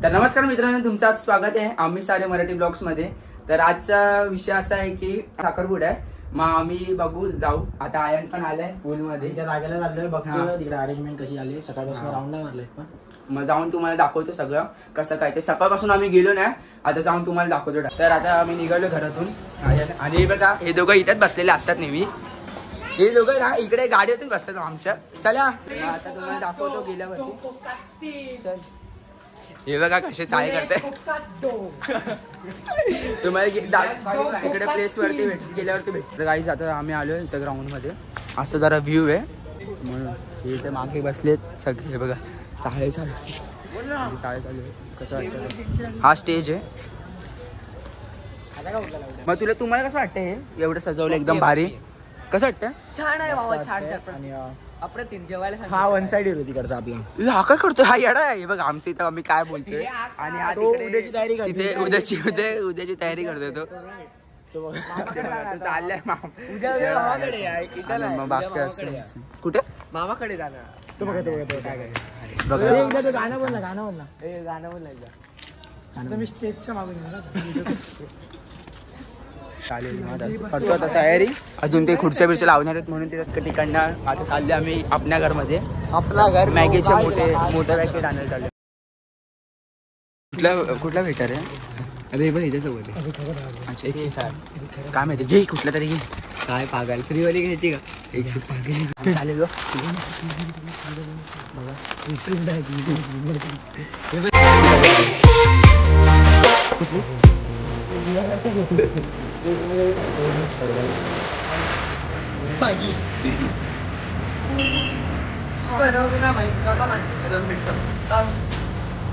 तर नमस्कार मित्रांनो, तुमचं आज स्वागत आहे आम्ही सारे मराठी ब्लॉग्स मध्ये। तर आजचा विषय असा आहे की साखरपुडा आहे, मग आम्ही बघू जाऊ। आता आयन पण आलाय पूल मध्ये, त्या जागेला चाललोय, बघतो तिकडे अरेंजमेंट कशी आली। सकाळपासून राऊंड नाही मारले, पण मग जाऊन तुम्हाला दाखवतो सगळं कसं काय ते। सकाळपासून आम्ही गेलो ना, आता जाऊन तुम्हाला दाखवतो। तर आता आम्ही निघालो घरातून आणि हे बघा, हे दोघं इथेच बसलेले असतात नेहमी। हे दोघं ना इकडे गाडीवरतीच बसतात आमच्या। चला आता तुम्हाला दाखवतो गेल्यावरती। चल, हे बघा कसे चाय करते तुम्हाला इकडे प्लेस वरती गेल्यावरती भेट। गाईज आता आम्ही आलोय इथं ग्राउंड मध्ये, असं जरा व्ह्यू आहे म्हणून हे इथे मागे बसलेत सगळे। हे बघा चाळे चालू आहे, कसं वाटतं। हा स्टेज आहे। मग तुम्हाला कसं वाटतं हे एवढं सजवलं एकदम भारी? कसं वाटतं? छान आहे बाबा, छान अप्रतिम जेवायला। हा वन साइड येतो तिकडचा आपला। हा काय करतोय? हा येडा आहे बघा आमच्या इथं, आम्ही काय बोलतोय। आणि हा उद्याची तयारी करतोय, उद्याची तयारी करतोय तो। चाललंय मग बाकी असं कुठे मामाकडे जाणार। तो बघा एकदा तो गाणं बोल ना, गाणं बोल एकदा। मी स्टेजच्या मागून चालेल, करतो आता तयारी। अजून ते खुर्च्या बिरच्या लावणार आहेत म्हणून ते तिकडनं आता चालले आम्ही आपल्या घरमध्ये। आपला घर मॅगीचे मोठे पॅकेट आणायला चालले। कुठला भेटर आहे? अरे बघ इथे सोबत आहे। अच्छा एक सर काय माहिती, घे कुठला तरी घे। काय पागल, फ्रीवाली घ्यायची का? एक चालेल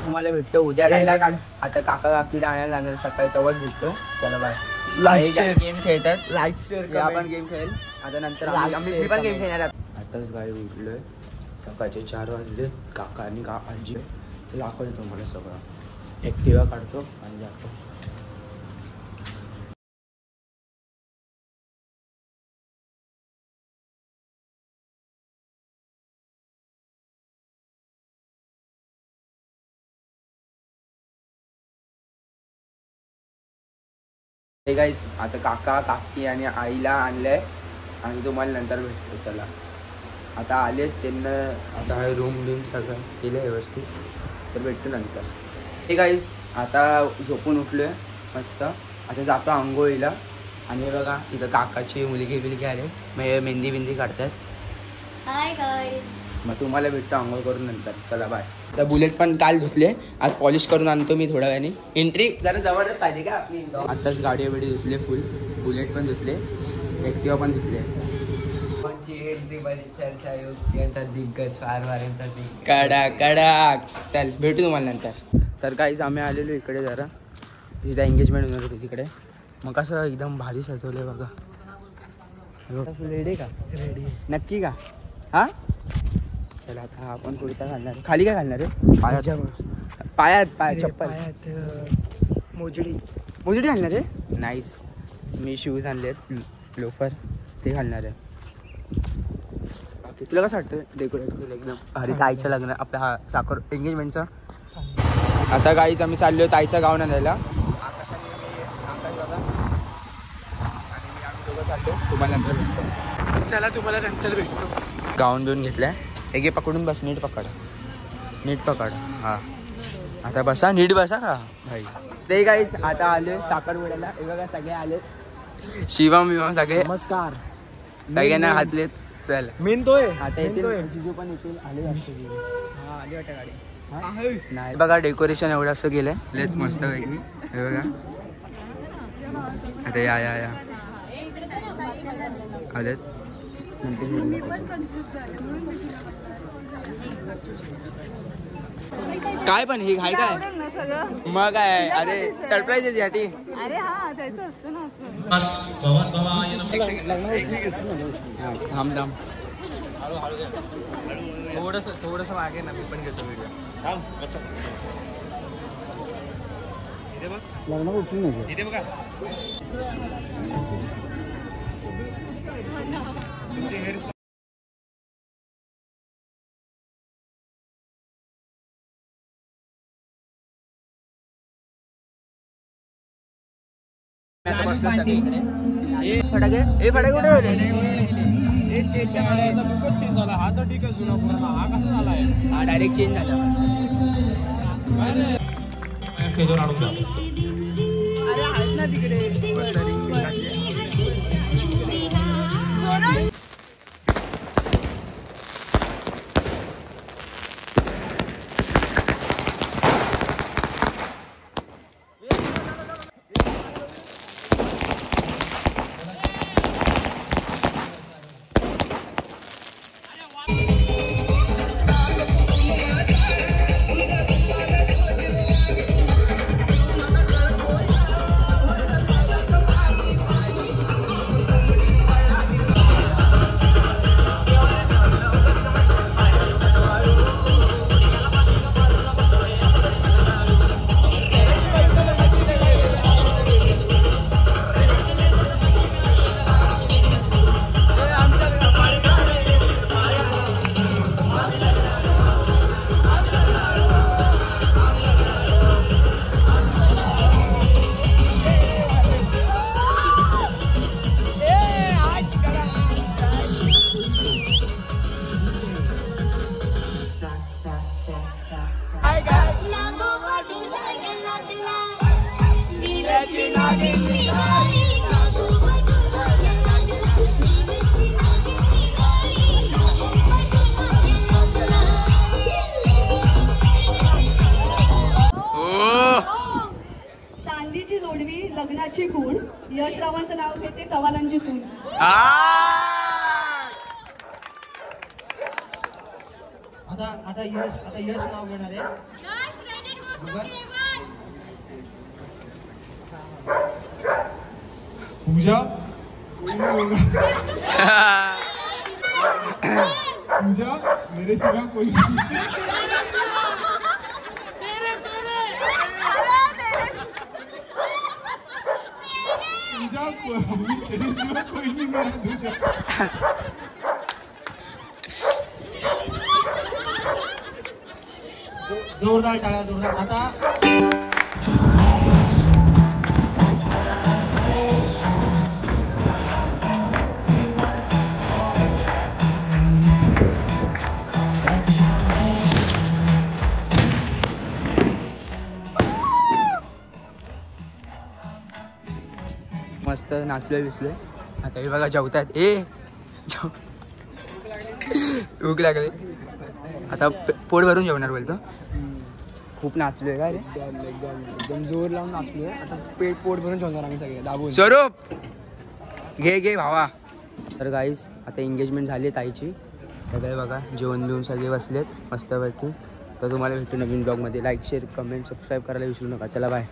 तुम्हाला भेटतो उद्या राहायला। आता काका काकीला आणायला जाणार सकाळी, तेव्हाच भेटतो। चला बाय। गेम खेळतात, लाईक शेअर आपण गेम खेळेल आता नंतर। आम्ही पण गेम खेळणार। आताच गाडी उठलोय, सकाळचे 4 वाजले। काका आणि आजी दाखवतो तुम्हाला सगळं। ऍक्टिवा काढतो आणि जातो। हे गाईस, आता काका काकी आणि आईला आणलंय आणि तुम्हाला नंतर भेटतो। चला आता आलेत त्यांना, आता रूम सगळं केलं व्यवस्थित, तर भेटतो नंतर। हे गाईस, आता झोपून उठलोय मस्त। आता जातो आंघोळीला। आणि हे बघा इथं काकाची मुलगी आले, मग मेहंदी बिंदी काढतात। हाय गाईस, मग तुम्हाला भेटतो आंघोळ करून नंतर। चला बाय। तर बुलेट पण काल धुतले, आज पॉलिश करून आणतो मी थोड्या वेळाने। एंट्री जरा जवळच पाहिजे का आपली। आताच गाडी बिडी धुतले, फुल बुलेट पण धुतले, ऍक्टिवा पण धुतले। कडक चल भेटू तुम्हाला नंतर। तर काहीच आम्ही आलेलो इकडे, जरा तिथे एंगेजमेंट होणार होती तिकडे। मग कसं एकदम भारी सजवलंय बघा। रेडी का? रेडी नक्की का? हा चला आता आपण कुर्ता घालणार। खाली काय घालणार आहे? पायात चप्पल, मोजडी घालणार आहे। नाईस, मी शूज आणलेत लोफर, ते घालणार आहे। तुला कसं वाटतं डेकोरेट केलं एकदम भारी? ताईचं लग्न आपल्या हा साखर एंगेजमेंटचं। आता गाईच आम्ही चाललोय ताईचं गाऊन आणायला। तुम्हाला नंतर भेटतो। चला तुम्हाला नंतर भेटतो। गाऊन बिऊन घेतलाय, हे पकडून बस, नीट पकड हा। आता बसा, नीट बसा का भाई। ते गाईस आता आलोय साखरपुड्याला। हे बघा सगळे आलेत, शिवम सगळे नमस्कार, सगळ्यांना हातलेत। चल मेन तोय आता येतील, जिजू पण येतील, आले वाटतं गाडी। नाही बघा डेकोरेशन एवढं असं केलंय मस्त पैकी। हे बघा आता या आलेत। काय पण हे काय मग काय? अरे सरप्राईज आहे याठी। अरे हा द्यायचं असतं ना असं। थांब थोडस मागे ना, मी पण घेतो व्हिडिओ। इथे बघा। आता बसलो सगळे इकडे. हे फटाके कुठे ठेवले? हा तर ठीक आहे जुना पुराणा, हा कसा झालाय? हा डायरेक्ट चेंज झाला. अरे आहेत ना तिकडे. चांदीची जोडवी लग्नाची खूण, यश रावांचं नाव घेते सवालांची सून. आता यश नाव घेणार आहे. पूजा पूजा मेरे सिवा कोई पूजा तेरे सिवा कोई नहीं मेरा दूजा. जोरदार टाळ्या, जोरदार. आता मस्त नाचलोय विसलोय. आता हे बघा जेवतात. भूक लागली. आता पोट भरून जेवणार बोलतो. खूप नाचलोय का रे? एकदम जोर लावून नाचलोय. आता पोट भरून जेवणार आम्ही सगळे दाबून. स्वरूप घे भावा. तर गाईस आता एंगेजमेंट झाली आहे ताईची. सगळे बघा जेवण बिवून सगळे बसलेत मस्तपैकी. तर तुम्हाला भेटू नवीन ब्लॉगमध्ये. लाईक शेअर कमेंट सबस्क्राईब करायला विसरू नका. चला बाय.